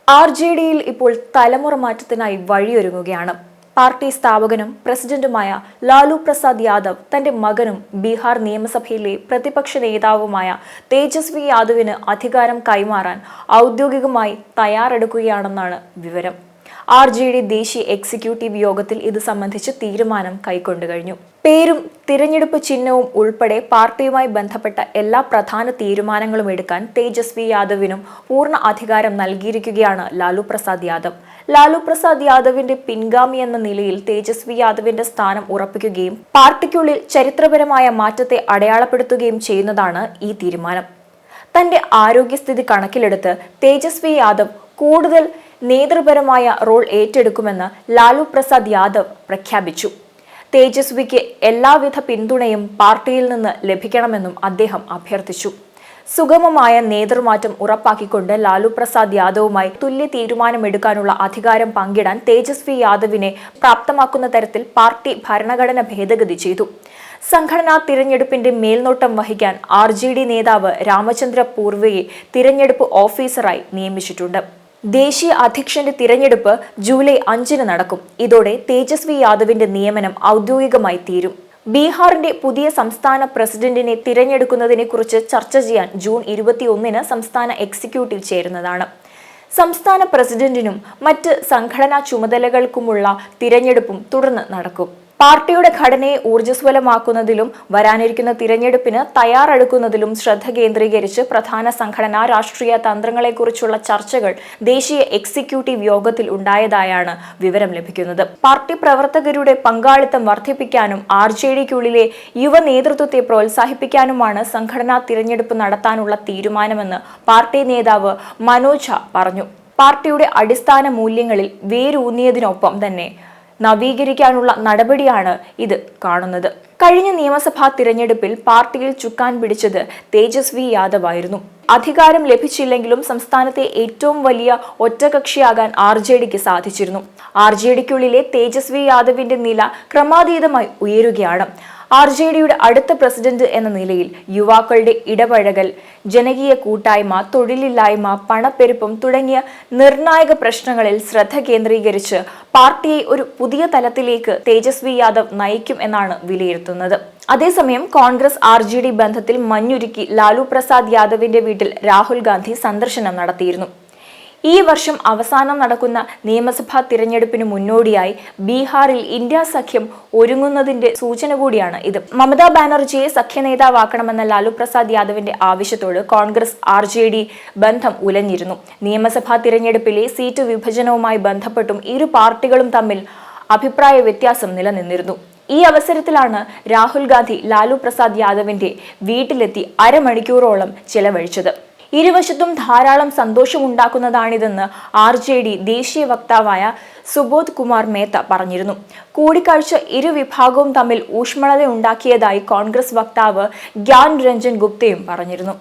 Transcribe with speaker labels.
Speaker 1: RJDയിൽ ഇപ്പോൾ തലമുറ മാറ്റത്തിനായി വഴിയൊരുങ്ങുകയാണ്. പാർട്ടി സ്ഥാപകനും പ്രസിഡന്റുമായ ലാലു പ്രസാദ് യാദവ് തന്റെ മകനും ബീഹാർ നിയമസഭയിലെ പ്രതിപക്ഷ നേതാവുമായ തേജസ്വി യാദവിന് അധികാരം കൈമാറാൻ ഔദ്യോഗികമായി തയ്യാറെടുക്കുകയാണെന്നാണ് വിവരം. RJD ദേശീയ എക്സിക്യൂട്ടീവ് യോഗത്തിൽ ഇത് സംബന്ധിച്ച് തീരുമാനം കൈക്കൊണ്ടു കഴിഞ്ഞു. പേരും തിരഞ്ഞെടുപ്പ് ചിഹ്നവും ഉൾപ്പെടെ പാർട്ടിയുമായി ബന്ധപ്പെട്ട എല്ലാ പ്രധാന തീരുമാനങ്ങളും എടുക്കാൻ തേജസ്വി യാദവിനും പൂർണ്ണ അധികാരം നൽകിയിരിക്കുകയാണ് ലാലു പ്രസാദ് യാദവ്. ലാലു പ്രസാദ് യാദവിന്റെ പിൻഗാമി എന്ന നിലയിൽ തേജസ്വി യാദവിന്റെ സ്ഥാനം ഉറപ്പിക്കുകയും പാർട്ടിക്കുള്ളിൽ ചരിത്രപരമായ മാറ്റത്തെ അടയാളപ്പെടുത്തുകയും ചെയ്യുന്നതാണ് ഈ തീരുമാനം. തന്റെ ആരോഗ്യസ്ഥിതി കണക്കിലെടുത്ത് തേജസ്വി യാദവ് കൂടുതൽ നേതൃപരമായ റോൾ ഏറ്റെടുക്കുമെന്ന് ലാലു പ്രസാദ് യാദവ് പ്രഖ്യാപിച്ചു. തേജസ്വിക്ക് എല്ലാവിധ പിന്തുണയും പാർട്ടിയിൽ നിന്ന് ലഭിക്കണമെന്നും അദ്ദേഹം അഭ്യർത്ഥിച്ചു. സുഗമമായ നേതൃമാറ്റം ഉറപ്പാക്കിക്കൊണ്ട് ലാലു പ്രസാദ് യാദവുമായി തുല്യ തീരുമാനമെടുക്കാനുള്ള അധികാരം പങ്കിടാൻ തേജസ്വി യാദവിനെ പ്രാപ്തമാക്കുന്ന തരത്തിൽ പാർട്ടി ഭരണഘടന ഭേദഗതി ചെയ്തു. സംഘടനാ തിരഞ്ഞെടുപ്പിന്റെ മേൽനോട്ടം വഹിക്കാൻ RJD നേതാവ് രാമചന്ദ്ര പൂർവയെ തിരഞ്ഞെടുപ്പ് ഓഫീസറായി നിയമിച്ചിട്ടുണ്ട്. ദേശീയ അധ്യക്ഷന്റെ തിരഞ്ഞെടുപ്പ് ജൂലൈ 5 നടക്കും. ഇതോടെ തേജസ്വി യാദവിന്റെ നിയമനം ഔദ്യോഗികമായി തീരും. ബീഹാറിന്റെ പുതിയ സംസ്ഥാന പ്രസിഡന്റിനെ തിരഞ്ഞെടുക്കുന്നതിനെ കുറിച്ച് ചർച്ച ചെയ്യാൻ ജൂൺ 21 സംസ്ഥാന എക്സിക്യൂട്ടീവ് ചേരുന്നതാണ്. സംസ്ഥാന പ്രസിഡന്റിനും മറ്റ് സംഘടനാ ചുമതലകൾക്കുമുള്ള തിരഞ്ഞെടുപ്പും തുടർന്ന് നടക്കും. പാർട്ടിയുടെ ഘടനയെ ഊർജ്ജസ്വലമാക്കുന്നതിലും വരാനിരിക്കുന്ന തിരഞ്ഞെടുപ്പിന് തയ്യാറെടുക്കുന്നതിലും ശ്രദ്ധ കേന്ദ്രീകരിച്ച് പ്രധാന സംഘടനാ രാഷ്ട്രീയ തന്ത്രങ്ങളെക്കുറിച്ചുള്ള ചർച്ചകൾ ദേശീയ എക്സിക്യൂട്ടീവ് യോഗത്തിൽ ഉണ്ടായതായാണ് വിവരം ലഭിക്കുന്നത്. പാർട്ടി പ്രവർത്തകരുടെ പങ്കാളിത്തം വർദ്ധിപ്പിക്കാനും RJDക്കുള്ളിലെ യുവ നേതൃത്വത്തെ പ്രോത്സാഹിപ്പിക്കാനുമാണ് സംഘടനാ തിരഞ്ഞെടുപ്പ് നടത്താനുള്ള തീരുമാനമെന്ന് പാർട്ടി നേതാവ് മനോജ് ഝാ പറഞ്ഞു. പാർട്ടിയുടെ അടിസ്ഥാന മൂല്യങ്ങളിൽ വേരൂന്നിയതിനൊപ്പം തന്നെ നവീകരിക്കാനുള്ള നടപടിയാണ് ഇത് കാണുന്നത്. കഴിഞ്ഞ നിയമസഭാ തിരഞ്ഞെടുപ്പിൽ പാർട്ടിയിൽ ചുക്കാൻ പിടിച്ചത് തേജസ്വി യാദവ് ആയിരുന്നു. അധികാരം ലഭിച്ചില്ലെങ്കിലും സംസ്ഥാനത്തെ ഏറ്റവും വലിയ ഒറ്റകക്ഷിയാകാൻ RJDക്ക് സാധിച്ചിരുന്നു. RJDക്കുള്ളിലെ തേജസ്വി യാദവിന്റെ നില ക്രമാതീതമായി ഉയരുകയാണ്. RJDയുടെ അടുത്ത പ്രസിഡന്റ് എന്ന നിലയിൽ യുവാക്കളുടെ ഇടപഴകൽ, ജനകീയ കൂട്ടായ്മ, തൊഴിലില്ലായ്മ, പണപ്പെരുപ്പം തുടങ്ങിയ നിർണായക പ്രശ്നങ്ങളിൽ ശ്രദ്ധ കേന്ദ്രീകരിച്ച് പാർട്ടിയെ ഒരു പുതിയ തലത്തിലേക്ക് തേജസ്വി യാദവ് നയിക്കും എന്നാണ് വിലയിരുത്തുന്നത്. അതേസമയം കോൺഗ്രസ് RJD ബന്ധത്തിൽ മഞ്ഞുരുക്കി ലാലു പ്രസാദ് യാദവിന്റെ വീട്ടിൽ രാഹുൽ ഗാന്ധി സന്ദർശനം നടത്തിയിരുന്നു. ഈ വർഷം അവസാനം നടക്കുന്ന നിയമസഭാ തിരഞ്ഞെടുപ്പിന് മുന്നോടിയായി ബീഹാറിൽ ഇന്ത്യ സഖ്യം ഒരുങ്ങുന്നതിന്റെ സൂചന കൂടിയാണ് ഇത്. മമതാ ബാനർജിയെ സഖ്യനേതാവാക്കണമെന്ന ലാലു പ്രസാദ് യാദവിന്റെ ആവശ്യത്തോട് കോൺഗ്രസ് RJD ബന്ധം ഉലഞ്ഞിരുന്നു. നിയമസഭാ തിരഞ്ഞെടുപ്പിലെ സീറ്റ് വിഭജനവുമായി ബന്ധപ്പെട്ടും ഇരു പാർട്ടികളും തമ്മിൽ അഭിപ്രായ വ്യത്യാസം നിലനിന്നിരുന്നു. ഈ അവസരത്തിലാണ് രാഹുൽ ഗാന്ധി ലാലു പ്രസാദ് യാദവിന്റെ വീട്ടിലെത്തി അരമണിക്കൂറോളം ചെലവഴിച്ചത്. ഇരുവശത്തും ധാരാളം സന്തോഷമുണ്ടാക്കുന്നതാണിതെന്ന് RJD ദേശീയ വക്താവായ സുബോധ് കുമാർ മേത്ത പറഞ്ഞിരുന്നു. കൂടിക്കാഴ്ച ഇരുവിഭാഗവും തമ്മിൽ ഊഷ്മളതയുണ്ടാക്കിയതായി കോൺഗ്രസ് വക്താവ് ഗ്യാൻ രഞ്ജൻ ഗുപ്തയും പറഞ്ഞിരുന്നു.